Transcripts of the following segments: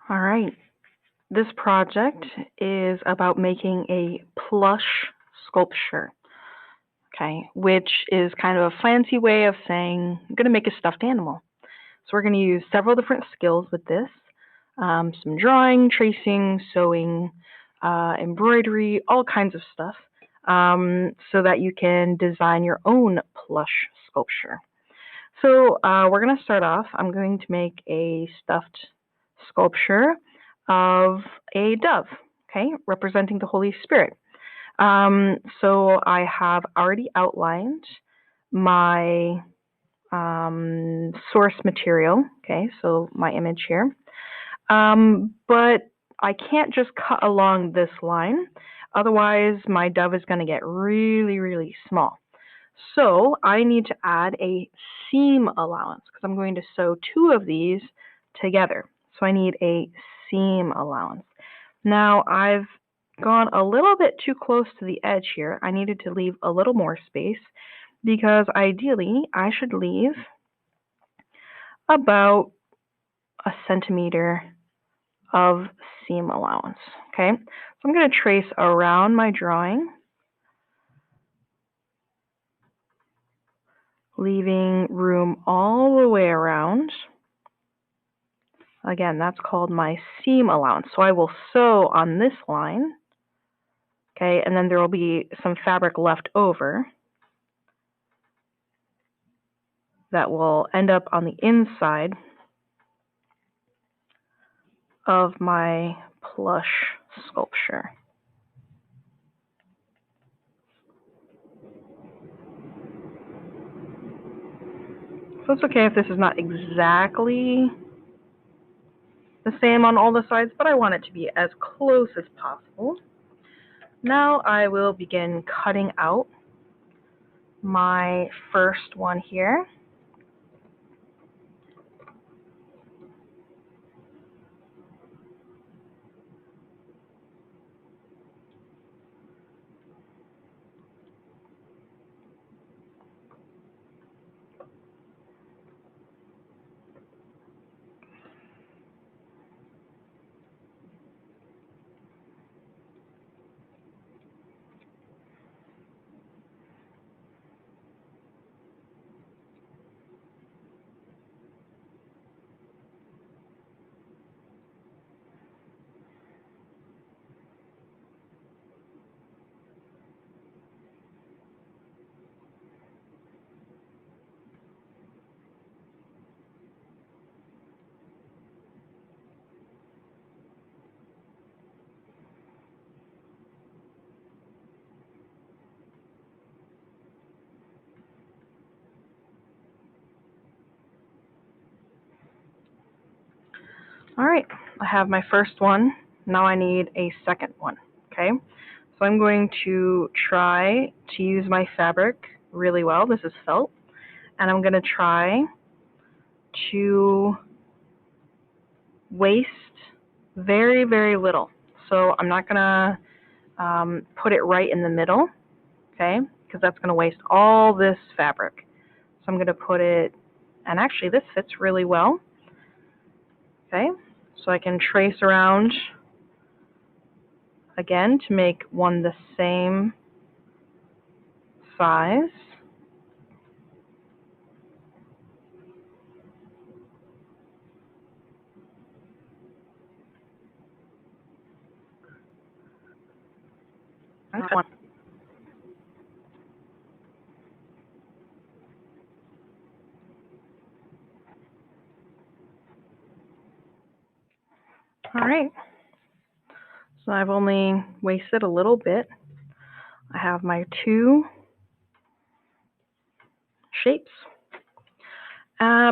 All right. This project is about making a plush sculpture, okay, which is kind of a fancy way of saying I'm going to make a stuffed animal. So we're going to use several different skills with this, some drawing, tracing, sewing, embroidery, all kinds of stuff, so that you can design your own plush sculpture. So we're going to start off. I'm going to make a stuffed sculpture of a dove, okay, representing the Holy Spirit. So I have already outlined my source material, okay, so my image here. But I can't just cut along this line, otherwise my dove is going to get really, really small. So I need to add a seam allowance because I'm going to sew two of these together. So I need a seam allowance. Now I've gone a little bit too close to the edge here. I needed to leave a little more space because ideally I should leave about a centimeter of seam allowance. Okay, so I'm going to trace around my drawing, leaving room all the way around. Again, that's called my seam allowance. So I will sew on this line, okay, and then there will be some fabric left over that will end up on the inside of my plush sculpture. So it's okay if this is not exactly the same on all the sides, but I want it to be as close as possible. Now I will begin cutting out my first one here. All right, I have my first one. Now I need a second one, okay? So I'm going to try to use my fabric really well. This is felt. And I'm going to try to waste very, very little. So I'm not going to put it right in the middle, okay? Because that's going to waste all this fabric. So I'm going to put it, and actually this fits really well, okay? So I can trace around again to make one the same size. All right. So I've only wasted a little bit. I have my two shapes.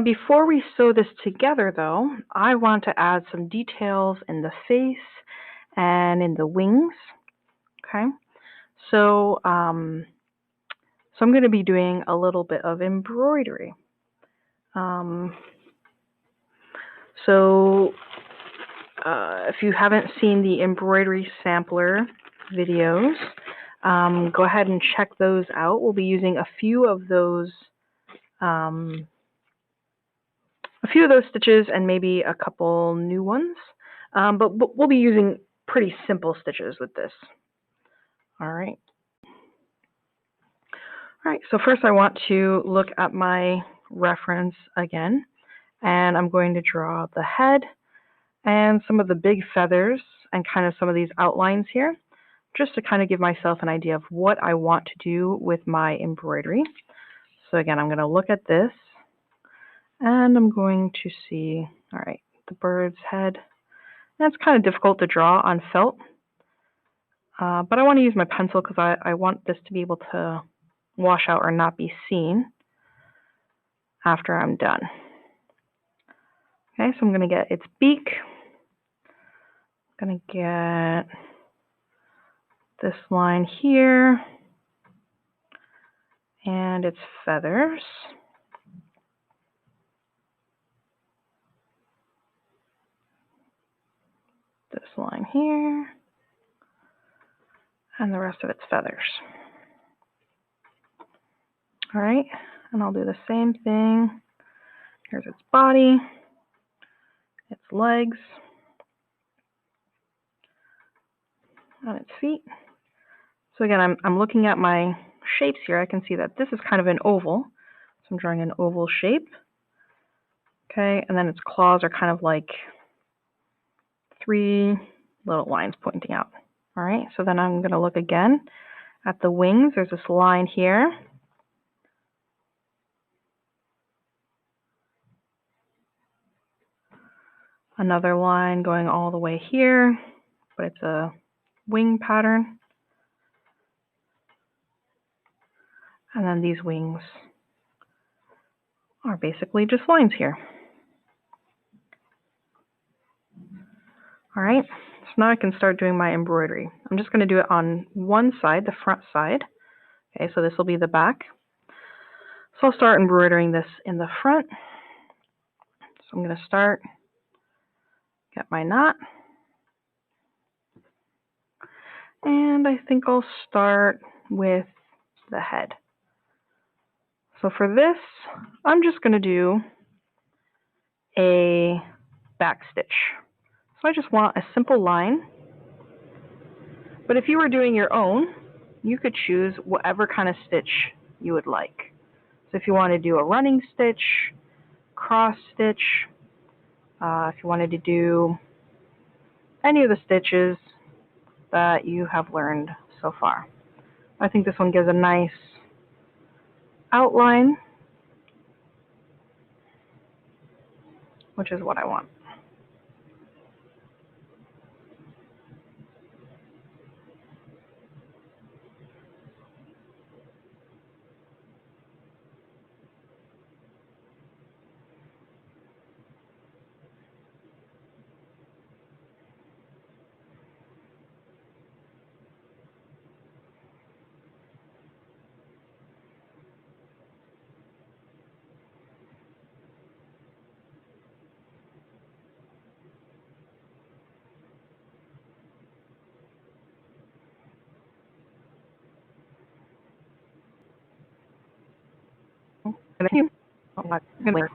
Before we sew this together, though, I want to add some details in the face and in the wings. Okay, so I'm going to be doing a little bit of embroidery. So if you haven't seen the embroidery sampler videos, go ahead and check those out. We'll be using a few of those stitches and maybe a couple new ones. But we'll be using pretty simple stitches with this. All right. All right, so first I want to look at my reference again, and I'm going to draw the head and some of the big feathers and kind of some of these outlines here, just to kind of give myself an idea of what I want to do with my embroidery. So again, I'm going to look at this, and I'm going to see, all right, the bird's head. That's kind of difficult to draw on felt, but I want to use my pencil because I want this to be able to wash out or not be seen after I'm done. Okay, so I'm going to get its beak. I'm going to get this line here and its feathers. This line here and the rest of its feathers. All right, and I'll do the same thing. Here's its body, its legs, and its feet. So again, I'm looking at my shapes here. I can see that this is kind of an oval. So I'm drawing an oval shape. Okay, and then its claws are kind of like 3 little lines pointing out. All right, so then I'm going to look again at the wings. There's this line here. Another line going all the way here, but it's a wing pattern. And then these wings are basically just lines here. All right, so now I can start doing my embroidery. I'm just going to do it on one side, the front side. Okay, so this will be the back. So I'll start embroidering this in the front. So I'm going to start, get my knot. And I think I'll start with the head. So for this, I'm just going to do a back stitch. So I just want a simple line. But if you were doing your own, you could choose whatever kind of stitch you would like. So if you want to do a running stitch, cross stitch, if you wanted to do any of the stitches that you have learned so far. I think this one gives a nice outline, which is what I want. Thank you.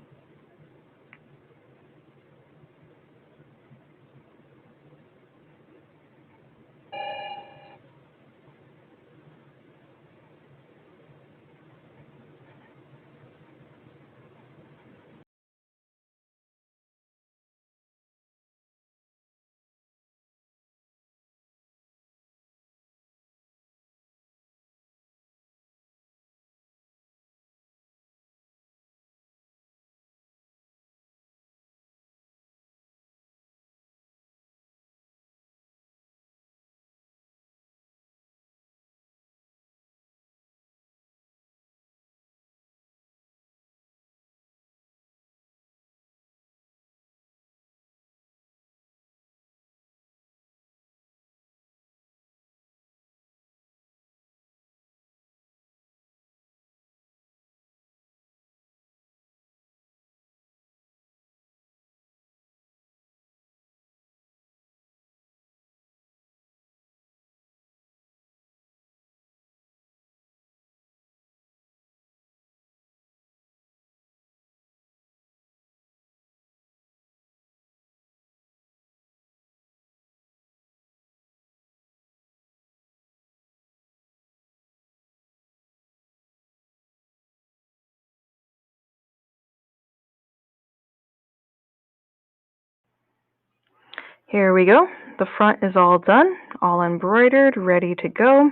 Here we go. The front is all done, all embroidered, ready to go.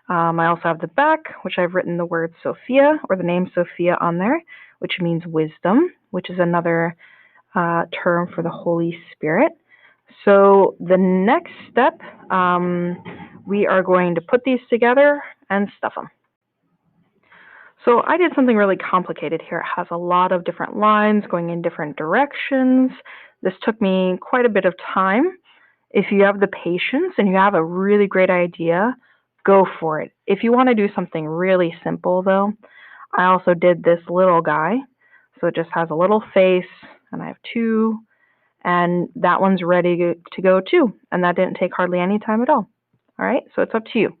I also have the back, which I've written the word Sophia, or the name Sophia on there, which means wisdom, which is another term for the Holy Spirit. So the next step, we are going to put these together and stuff them. So I did something really complicated here. It has a lot of different lines going in different directions. This took me quite a bit of time. If you have the patience and you have a really great idea, go for it. If you want to do something really simple, though, I also did this little guy. So it just has a little face, and I have two, and that one's ready to go too. And that didn't take hardly any time at all. All right, so it's up to you.